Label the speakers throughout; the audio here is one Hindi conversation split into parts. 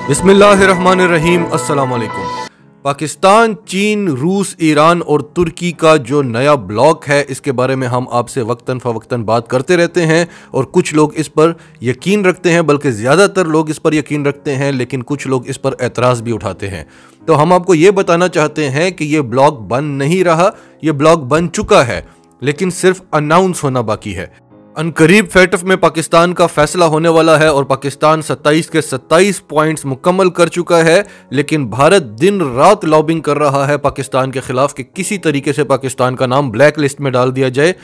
Speaker 1: बिस्मिल्लाहिर्रहमानिर्रहीम। अस्सलाम वालेकुम। पाकिस्तान, चीन, रूस, ईरान और तुर्की का जो नया ब्लॉक है, इसके बारे में हम आपसे वक्तन फ़वक्तन बात करते रहते हैं और कुछ लोग इस पर यकीन रखते हैं, बल्कि ज़्यादातर लोग इस पर यकीन रखते हैं, लेकिन कुछ लोग इस पर एतराज़ भी उठाते हैं। तो हम आपको ये बताना चाहते हैं कि ये ब्लॉक बन नहीं रहा, ये ब्लॉक बन चुका है, लेकिन सिर्फ अनाउंस होना बाकी है। अनकरीब फैटफ में पाकिस्तान का फैसला होने वाला है और पाकिस्तान 27 के 27 पॉइंट्स मुकम्मल कर चुका है, लेकिन भारत दिन रात लॉबिंग कर रहा है पाकिस्तान के खिलाफ कि किसी तरीके से पाकिस्तान का नाम ब्लैक लिस्ट में डाल दिया जाए,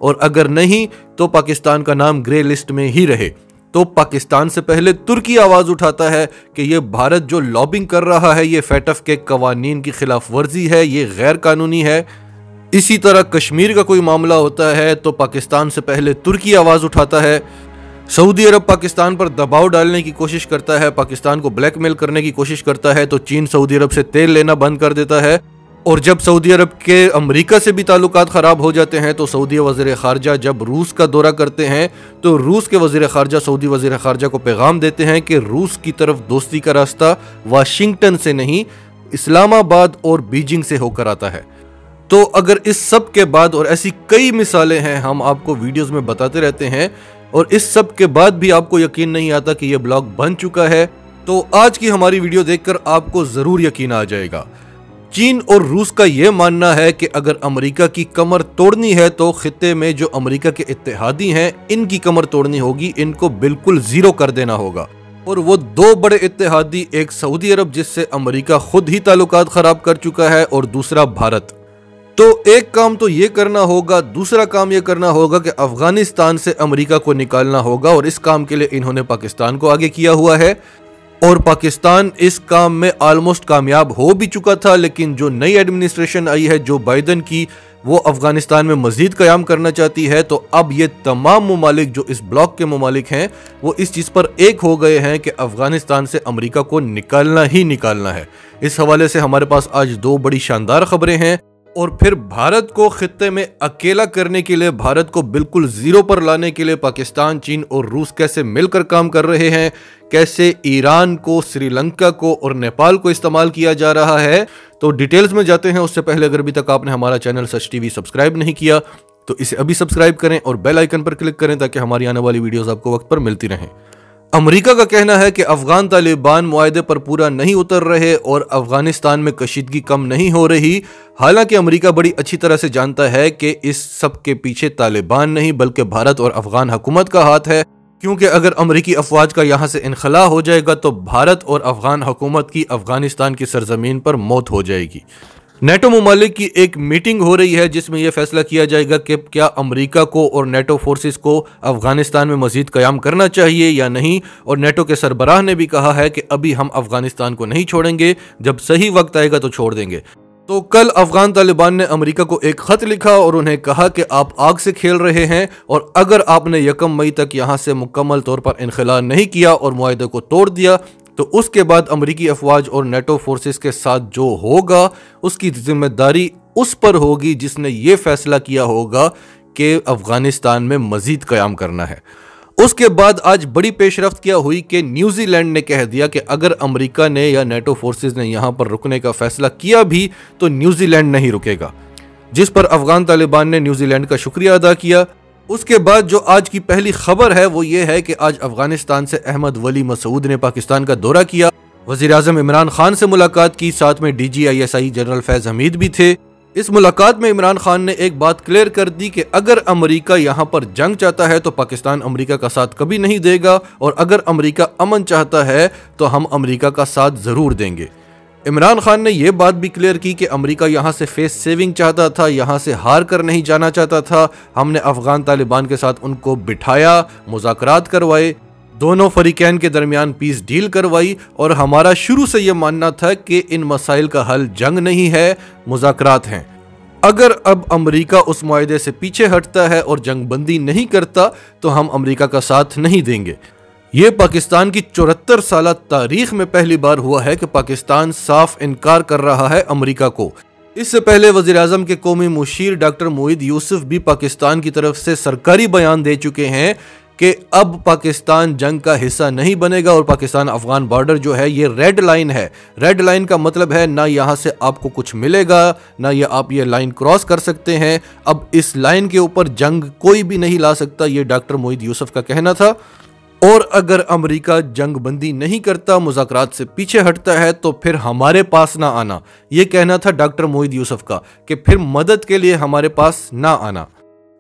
Speaker 1: और अगर नहीं तो पाकिस्तान का नाम ग्रे लिस्ट में ही रहे। तो पाकिस्तान से पहले तुर्की आवाज उठाता है कि ये भारत जो लॉबिंग कर रहा है, ये फैटफ के कवानीन की खिलाफ वर्जी है, ये गैर कानूनी है। इसी तरह कश्मीर का कोई मामला होता है तो पाकिस्तान से पहले तुर्की आवाज़ उठाता है। सऊदी अरब पाकिस्तान पर दबाव डालने की कोशिश करता है, पाकिस्तान को ब्लैकमेल करने की कोशिश करता है, तो चीन सऊदी अरब से तेल लेना बंद कर देता है। और जब सऊदी अरब के अमेरिका से भी ताल्लुकात ख़राब हो जाते हैं तो सऊदी वज़ीर ख़ारजा जब रूस का दौरा करते हैं तो रूस के वज़ीर ख़ारजा सऊदी वज़ीर ख़ारजा को पैगाम देते हैं कि रूस की तरफ दोस्ती का रास्ता वाशिंगटन से नहीं, इस्लामाबाद और बीजिंग से होकर आता है। तो अगर इस सब के बाद, और ऐसी कई मिसालें हैं, हम आपको वीडियोस में बताते रहते हैं, और इस सब के बाद भी आपको यकीन नहीं आता कि यह ब्लॉक बन चुका है, तो आज की हमारी वीडियो देखकर आपको जरूर यकीन आ जाएगा। चीन और रूस का यह मानना है कि अगर अमेरिका की कमर तोड़नी है तो खित्ते में जो अमेरिका के इत्तेहादी हैं, इनकी कमर तोड़नी होगी, इनको बिल्कुल जीरो कर देना होगा। और वो दो बड़े इत्तेहादी, एक सऊदी अरब जिससे अमेरिका खुद ही ताल्लुकात खराब कर चुका है, और दूसरा भारत। तो एक काम तो ये करना होगा, दूसरा काम ये करना होगा कि अफगानिस्तान से अमेरिका को निकालना होगा, और इस काम के लिए इन्होंने पाकिस्तान को आगे किया हुआ है, और पाकिस्तान इस काम में ऑलमोस्ट कामयाब हो भी चुका था। लेकिन जो नई एडमिनिस्ट्रेशन आई है जो बाइडन की, वो अफगानिस्तान में मजीद कयाम करना चाहती है। तो अब ये तमाम ममालिक जो इस ब्लॉक के ममालिक हैं, वो इस चीज़ पर एक हो गए हैं कि अफगानिस्तान से अमेरिका को निकालना ही निकालना है। इस हवाले से हमारे पास आज दो बड़ी शानदार खबरें हैं। और फिर भारत को खित्ते में अकेला करने के लिए, भारत को बिल्कुल जीरो पर लाने के लिए पाकिस्तान, चीन और रूस कैसे मिलकर काम कर रहे हैं, कैसे ईरान को, श्रीलंका को और नेपाल को इस्तेमाल किया जा रहा है। तो डिटेल्स में जाते हैं। उससे पहले अगर अभी तक आपने हमारा चैनल सच टीवी सब्सक्राइब नहीं किया तो इसे अभी सब्सक्राइब करें और बेल आइकन पर क्लिक करें ताकि हमारी आने वाली वीडियोस आपको वक्त पर मिलती रहें। अमेरिका का कहना है कि अफगान तालिबान मुआहदे पर पूरा नहीं उतर रहे और अफगानिस्तान में कशीदगी कम नहीं हो रही। हालांकि अमेरिका बड़ी अच्छी तरह से जानता है कि इस सब के पीछे तालिबान नहीं बल्कि भारत और अफगान हुकूमत का हाथ है, क्योंकि अगर अमेरिकी अफवाज का यहाँ से इनखला हो जाएगा तो भारत और अफगान हुकूमत की अफगानिस्तान की सरजमीन पर मौत हो जाएगी। नेटो ममालिक की एक मीटिंग हो रही है जिसमें यह फैसला किया जाएगा कि क्या अमेरिका को और नेटो फोर्सेस को अफगानिस्तान में मजीद कयाम करना चाहिए या नहीं। और नेटो के सरबराह ने भी कहा है कि अभी हम अफगानिस्तान को नहीं छोड़ेंगे, जब सही वक्त आएगा तो छोड़ देंगे। तो कल अफगान तालिबान ने अमेरिका को एक खत लिखा और उन्हें कहा कि आप आग से खेल रहे हैं, और अगर आपने 1 मई तक यहाँ से मुकम्मल तौर पर इनखला नहीं किया और मुआहदे को तोड़ दिया तो उसके बाद अमेरिकी अफवाज और नेटो फोर्सेस के साथ जो होगा उसकी जिम्मेदारी उस पर होगी जिसने ये फैसला किया होगा कि अफगानिस्तान में मजीद कयाम करना है। उसके बाद आज बड़ी पेशरफ्त क्या हुई कि न्यूजीलैंड ने कह दिया कि अगर अमेरिका ने या नेटो फोर्सेस ने यहाँ पर रुकने का फैसला किया भी तो न्यूजीलैंड नहीं रुकेगा, जिस पर अफगान तालिबान ने न्यूजीलैंड का शुक्रिया अदा किया। उसके बाद जो आज की पहली खबर है वो ये है कि आज अफगानिस्तान से अहमद वली मसूद ने पाकिस्तान का दौरा किया, वज़ीर आज़म इमरान खान से मुलाकात की, साथ में DGISI जनरल फैज हमीद भी थे। इस मुलाकात में इमरान खान ने एक बात क्लियर कर दी कि अगर अमेरिका यहाँ पर जंग चाहता है तो पाकिस्तान अमेरिका का साथ कभी नहीं देगा, और अगर अमेरिका अमन चाहता है तो हम अमेरिका का साथ ज़रूर देंगे। इमरान खान ने यह बात भी क्लियर की कि अमेरिका यहाँ से फेस सेविंग चाहता था, यहाँ से हार कर नहीं जाना चाहता था। हमने अफगान तालिबान के साथ उनको बिठाया, मुज़ाकरात करवाए, दोनों फरीकैन के दरमियान पीस डील करवाई, और हमारा शुरू से यह मानना था कि इन मसाइल का हल जंग नहीं है, मुज़ाकरात हैं। अगर अब अमेरिका उस मुआहदे से पीछे हटता है और जंगबंदी नहीं करता तो हम अमेरिका का साथ नहीं देंगे। ये पाकिस्तान की 74 साल तारीख में पहली बार हुआ है कि पाकिस्तान साफ इनकार कर रहा है अमेरिका को। इससे पहले वज़ीर आज़म के कौमी मुशीर डॉक्टर मोईद यूसुफ भी पाकिस्तान की तरफ से सरकारी बयान दे चुके हैं कि अब पाकिस्तान जंग का हिस्सा नहीं बनेगा और पाकिस्तान अफगान बॉर्डर जो है ये रेड लाइन है। रेड लाइन का मतलब है ना यहाँ से आपको कुछ मिलेगा, ना ये आप ये लाइन क्रॉस कर सकते हैं। अब इस लाइन के ऊपर जंग कोई भी नहीं ला सकता, ये डॉक्टर मोईद यूसुफ का कहना था। और अगर अमेरिका जंग बंदी नहीं करता, मुज़ाकरात से पीछे हटता है, तो फिर हमारे पास ना आना, ये कहना था डॉक्टर मोईद यूसुफ का, कि फिर मदद के लिए हमारे पास ना आना।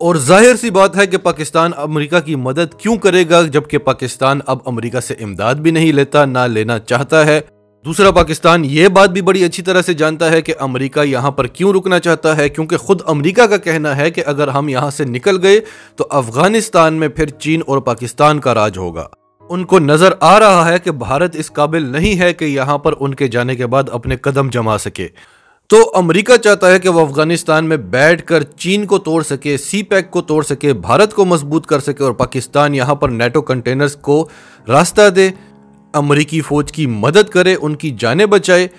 Speaker 1: और जाहिर सी बात है कि पाकिस्तान अमेरिका की मदद क्यों करेगा जबकि पाकिस्तान अब अमेरिका से इमदाद भी नहीं लेता, ना लेना चाहता है। दूसरा, पाकिस्तान ये बात भी बड़ी अच्छी तरह से जानता है कि अमेरिका यहाँ पर क्यों रुकना चाहता है, क्योंकि खुद अमेरिका का कहना है कि अगर हम यहाँ से निकल गए तो अफगानिस्तान में फिर चीन और पाकिस्तान का राज होगा। उनको नजर आ रहा है कि भारत इस काबिल नहीं है कि यहाँ पर उनके जाने के बाद अपने कदम जमा सके। तो अमेरिका चाहता है कि वो अफगानिस्तान में बैठकर चीन को तोड़ सके, सी पैक को तोड़ सके, भारत को मजबूत कर सके और पाकिस्तान यहाँ पर नेटो कंटेनर्स को रास्ता दे, अमेरिकी फौज की मदद करे, उनकी जानें बचाए।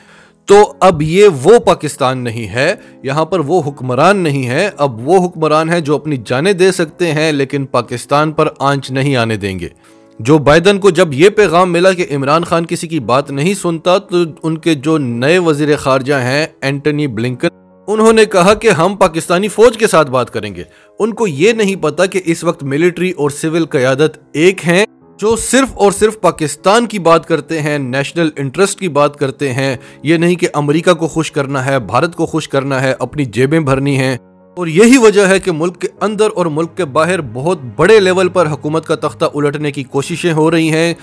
Speaker 1: तो अब ये वो पाकिस्तान नहीं है, यहाँ पर वो हुक्मरान नहीं है। अब वो हुक्मरान है जो अपनी जानें दे सकते हैं लेकिन पाकिस्तान पर आंच नहीं आने देंगे। जो बाइडन को जब ये पैगाम मिला कि इमरान खान किसी की बात नहीं सुनता, तो उनके जो नए वजीर खारजा हैं एंटनी ब्लिंकन, उन्होंने कहा कि हम पाकिस्तानी फौज के साथ बात करेंगे। उनको ये नहीं पता कि इस वक्त मिलिट्री और सिविल क़यादत एक हैं जो सिर्फ और सिर्फ पाकिस्तान की बात करते हैं, नेशनल इंटरेस्ट की बात करते हैं। ये नहीं कि अमेरिका को खुश करना है, भारत को खुश करना है, अपनी जेबें भरनी हैं। और यही वजह है कि मुल्क के अंदर और मुल्क के बाहर बहुत बड़े लेवल पर हुकूमत का तख्ता उलटने की कोशिशें हो रही हैं।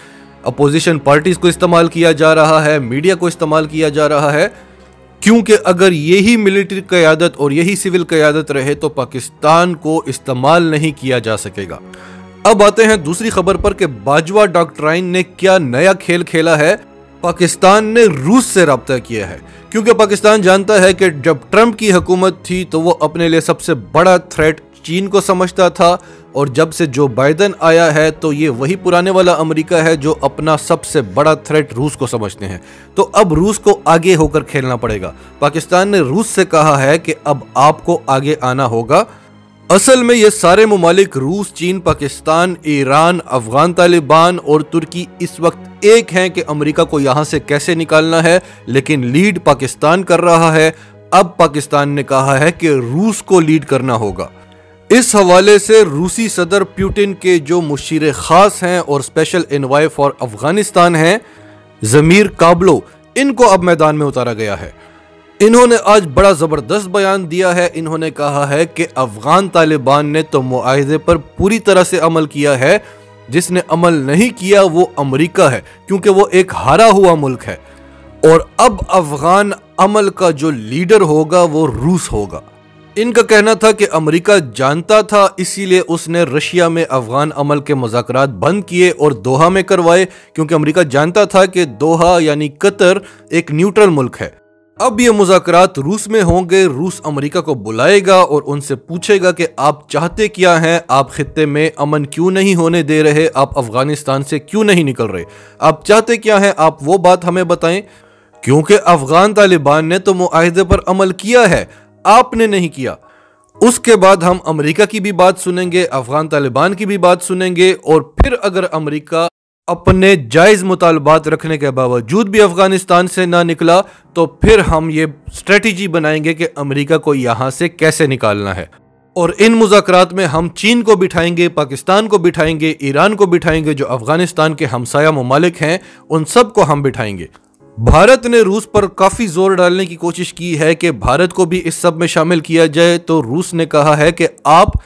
Speaker 1: अपोजिशन पार्टीज को इस्तेमाल किया जा रहा है, मीडिया को इस्तेमाल किया जा रहा है, क्योंकि अगर यही मिलिट्री क़यादत और यही सिविल क़यादत रहे तो पाकिस्तान को इस्तेमाल नहीं किया जा सकेगा। अब आते हैं दूसरी खबर पर कि बाजवा डॉक्ट्राइन ने क्या नया खेल खेला है। पाकिस्तान ने रूस से रब्ता किया है, क्योंकि पाकिस्तान जानता है कि जब ट्रंप की हुकूमत थी तो वो अपने लिए सबसे बड़ा थ्रेट चीन को समझता था, और जब से जो बाइडन आया है तो ये वही पुराने वाला अमेरिका है जो अपना सबसे बड़ा थ्रेट रूस को समझते हैं। तो अब रूस को आगे होकर खेलना पड़ेगा। पाकिस्तान ने रूस से कहा है कि अब आपको आगे आना होगा। असल में ये सारे ममालिक रूस, चीन, पाकिस्तान, ईरान, अफगान तालिबान और तुर्की इस वक्त एक हैं कि अमेरिका को यहाँ से कैसे निकालना है, लेकिन लीड पाकिस्तान कर रहा है। अब पाकिस्तान ने कहा है कि रूस को लीड करना होगा। इस हवाले से रूसी सदर पुतिन के जो मुशीर खास हैं और स्पेशल एनवॉय फॉर अफगानिस्तान हैं, जमीर काबलो, इनको अब मैदान में उतारा गया है। इन्होंने आज बड़ा ज़बरदस्त बयान दिया है। इन्होंने कहा है कि अफगान तालिबान ने तो मुआहिदे पर पूरी तरह से अमल किया है, जिसने अमल नहीं किया वो अमेरिका है, क्योंकि वो एक हारा हुआ मुल्क है। और अब अफगान अमल का जो लीडर होगा वो रूस होगा। इनका कहना था कि अमेरिका जानता था, इसीलिए उसने रशिया में अफगान अमल के मुज़ाकरात बंद किए और दोहा में करवाए, क्योंकि अमेरिका जानता था कि दोहा यानी कतर एक न्यूट्रल मुल्क है। अब ये मुज़ाकरात रूस में होंगे। रूस अमेरिका को बुलाएगा और उनसे पूछेगा कि आप चाहते क्या हैं, आप खित्ते में अमन क्यों नहीं होने दे रहे, आप अफगानिस्तान से क्यों नहीं निकल रहे, आप चाहते क्या हैं, आप वो बात हमें बताएं। क्योंकि अफगान तालिबान ने तो मुआहिदे पर अमल किया है, आपने नहीं किया। उसके बाद हम अमेरिका की भी बात सुनेंगे, अफगान तालिबान की भी बात सुनेंगे, और फिर अगर अमेरिका अपने जायज़ मुतालबात रखने के बावजूद भी अफगानिस्तान से ना निकला तो फिर हम ये स्ट्रेटजी बनाएंगे कि अमेरिका को यहाँ से कैसे निकालना है। और इन मुज़ाकरात में हम चीन को बिठाएंगे, पाकिस्तान को बिठाएंगे, ईरान को बिठाएंगे, जो अफगानिस्तान के हमसाया ममालिक हैं उन सब को हम बिठाएंगे। भारत ने रूस पर काफ़ी जोर डालने की कोशिश की है कि भारत को भी इस सब में शामिल किया जाए, तो रूस ने कहा है कि आप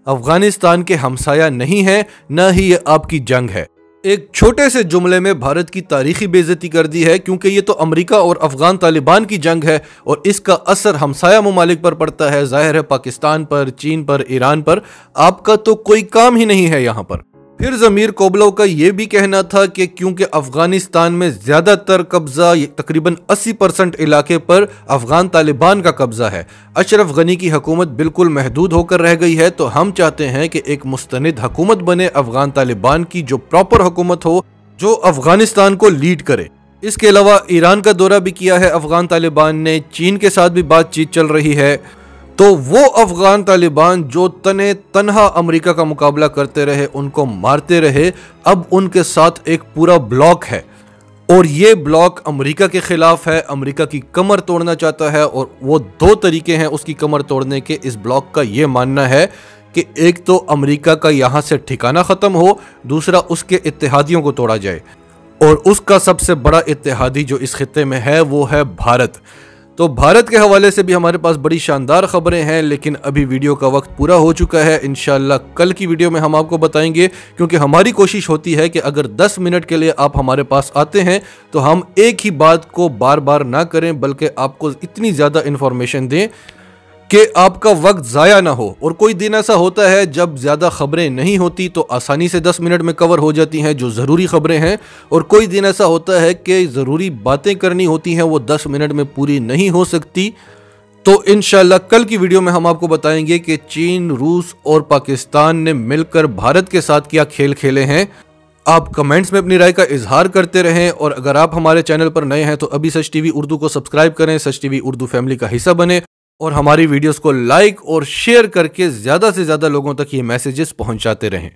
Speaker 1: अफगानिस्तान के हमसाया नहीं हैं, न ही ये आपकी जंग है। एक छोटे से जुमले में भारत की तारीखी बेइज्जती कर दी है, क्योंकि ये तो अमेरिका और अफगान तालिबान की जंग है और इसका असर हमसाया ममालिक पर पड़ता है, जाहिर है पाकिस्तान पर, चीन पर, ईरान पर। आपका तो कोई काम ही नहीं है यहाँ पर। फिर जमीर कोबलोव का ये भी कहना था कि क्योंकि अफगानिस्तान में ज़्यादातर कब्जा, तकरीबन 80% इलाके पर अफगान तालिबान का कब्जा है, अशरफ गनी की हुकूमत बिल्कुल महदूद होकर रह गई है, तो हम चाहते हैं कि एक मुस्तनिद हुकूमत बने अफगान तालिबान की, जो प्रॉपर हुकूमत हो, जो अफगानिस्तान को लीड करे। इसके अलावा ईरान का दौरा भी किया है अफगान तालिबान ने, चीन के साथ भी बातचीत चल रही है। तो वो अफगान तालिबान जो तने तन्हा अमेरिका का मुकाबला करते रहे, उनको मारते रहे, अब उनके साथ एक पूरा ब्लॉक है और ये ब्लॉक अमेरिका के खिलाफ है, अमेरिका की कमर तोड़ना चाहता है। और वो दो तरीके हैं उसकी कमर तोड़ने के। इस ब्लॉक का ये मानना है कि एक तो अमेरिका का यहाँ से ठिकाना ख़त्म हो, दूसरा उसके इत्तेहादियों को तोड़ा जाए, और उसका सबसे बड़ा इत्तेहादी जो इस खित्ते में है वो है भारत। तो भारत के हवाले से भी हमारे पास बड़ी शानदार खबरें हैं, लेकिन अभी वीडियो का वक्त पूरा हो चुका है। इंशाल्लाह कल की वीडियो में हम आपको बताएंगे, क्योंकि हमारी कोशिश होती है कि अगर 10 मिनट के लिए आप हमारे पास आते हैं तो हम एक ही बात को बार बार ना करें, बल्कि आपको इतनी ज़्यादा इन्फॉर्मेशन दें कि आपका वक्त ज़ाया ना हो। और कोई दिन ऐसा होता है जब ज़्यादा ख़बरें नहीं होती तो आसानी से 10 मिनट में कवर हो जाती हैं जो ज़रूरी ख़बरें हैं, और कोई दिन ऐसा होता है कि ज़रूरी बातें करनी होती हैं वो 10 मिनट में पूरी नहीं हो सकती। तो इंशाल्लाह कल की वीडियो में हम आपको बताएंगे कि चीन, रूस और पाकिस्तान ने मिलकर भारत के साथ क्या खेल खेले हैं। आप कमेंट्स में अपनी राय का इजहार करते रहें, और अगर आप हमारे चैनल पर नए हैं तो अभी सच टीवी उर्दू को सब्सक्राइब करें, सच टीवी उर्दू फैमिली का हिस्सा बने, और हमारी वीडियोस को लाइक और शेयर करके ज़्यादा से ज़्यादा लोगों तक ये मैसेजेस पहुंचाते रहें।